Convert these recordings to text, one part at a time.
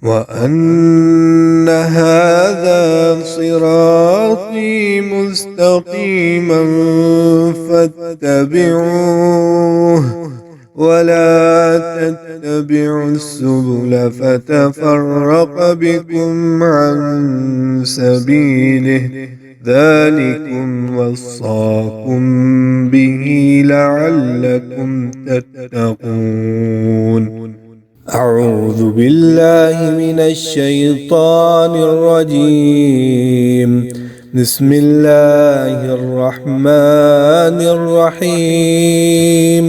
وأن هذا صراطي مستقيما فاتبعوه ولا تتبعوا السبل فتفرق بكم عن سبيله ذلكم وصاكم به لعلكم تتقون. أعوذ بالله من الشيطان الرجيم. بسم الله الرحمن الرحيم.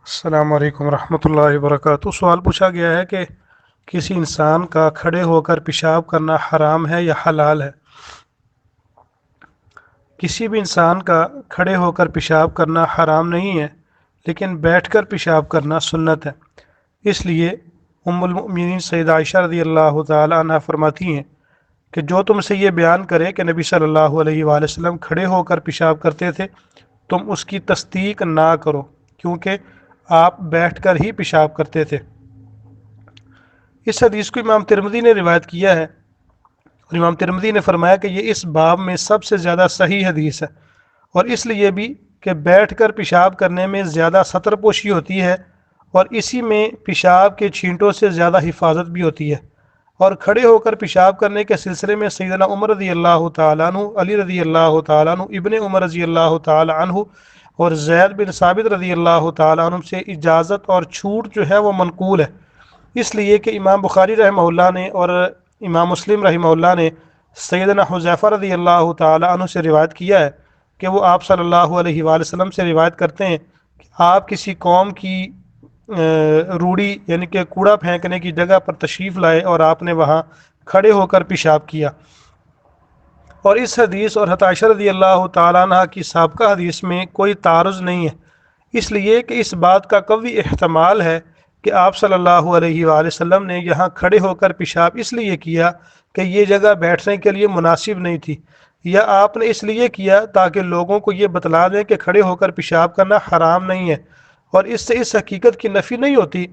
السلام علیکم ورحمۃ اللہ وبرکاتہ۔ سوال پوچھا گیا ہے کہ کسی انسان کا کھڑے ہو کر پیشاب کرنا حرام ہے یا حلال ہے؟ کسی بھی انسان کا کھڑے ہو کر پیشاب کرنا حرام نہیں ہے، لیکن بیٹھ کر پیشاب کرنا سنت ہے۔ اس لیے ام المؤمنین سیدہ عائشہ رضی اللہ تعالی عنہ فرماتی ہیں کہ جو تم سے یہ بیان کرے کہ نبی صلی اللہ علیہ وآلہ وسلم کھڑے ہو کر پیشاب کرتے تھے، تم اس کی تصدیق نہ کرو، کیونکہ آپ بیٹھ کر ہی پیشاب کرتے تھے۔ اس حدیث کو امام ترمذی نے روایت کیا ہے، اور امام ترمذی نے فرمایا کہ یہ اس باب میں سب سے زیادہ صحیح حدیث ہے، اور اس لیے بھی کہ بیٹھ کر پیشاب کرنے میں زیادہ سطر پوشی ہوتی ہے، اور اسی میں پیشاب کے چھینٹوں سے زیادہ حفاظت بھی ہوتی ہے۔ اور کھڑے ہو کر پیشاب کرنے کے سلسلے میں سیدنا عمر رضی اللہ تعالیٰ عنہ، علی رضی اللہ تعالیٰ عنہ، ابن عمر رضی اللہ تعالیٰ عنہ اور زید بن ثابت رضی اللہ تعالیٰ عنہ سے اجازت اور چھوٹ جو ہے وہ منقول ہے، اس لیے کہ امام بخاری رحمہ اللہ نے اور امام مسلم رحمہ اللہ نے سیدنا حذیفہ رضی اللہ تعالیٰ عنہ سے روایت کیا ہے کہ وہ آپ صلی اللہ علیہ وآلہ وسلم سے روایت کرتے ہیں کہ آپ کسی قوم کی روڑی یعنی کہ کوڑا پھینکنے کی جگہ پر تشریف لائے اور آپ نے وہاں کھڑے ہو کر پیشاب کیا۔ اور اس حدیث اور عائشہ رضی اللہ تعالیٰ عنہ کی سابقہ حدیث میں کوئی تعارض نہیں ہے، اس لیے کہ اس بات کا قوی احتمال ہے کہ آپ صلی اللہ علیہ وآلہ وسلم نے یہاں کھڑے ہو کر پیشاب اس لیے کیا کہ یہ جگہ بیٹھنے کے لیے مناسب نہیں تھی، یا آپ نے اس لیے کیا تاکہ لوگوں کو یہ بتلا دیں کہ کھڑے ہو کر پیشاب کرنا حرام نہیں ہے، اور اس سے اس حقیقت کی نفی نہیں ہوتی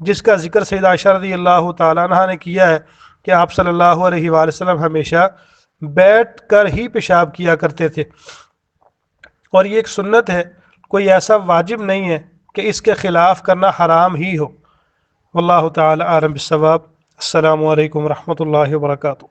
جس کا ذکر سیدہ عائشہ رضی اللہ تعالیٰ عنہ نے کیا ہے کہ آپ صلی اللہ علیہ وآلہ وسلم ہمیشہ بیٹھ کر ہی پیشاب کیا کرتے تھے، اور یہ ایک سنت ہے، کوئی ایسا واجب نہیں ہے کہ اس کے خلاف کرنا حرام ہی ہو۔ واللہ تعالی اعلم بالصواب۔ السلام علیکم ورحمۃ اللہ وبرکاتہ۔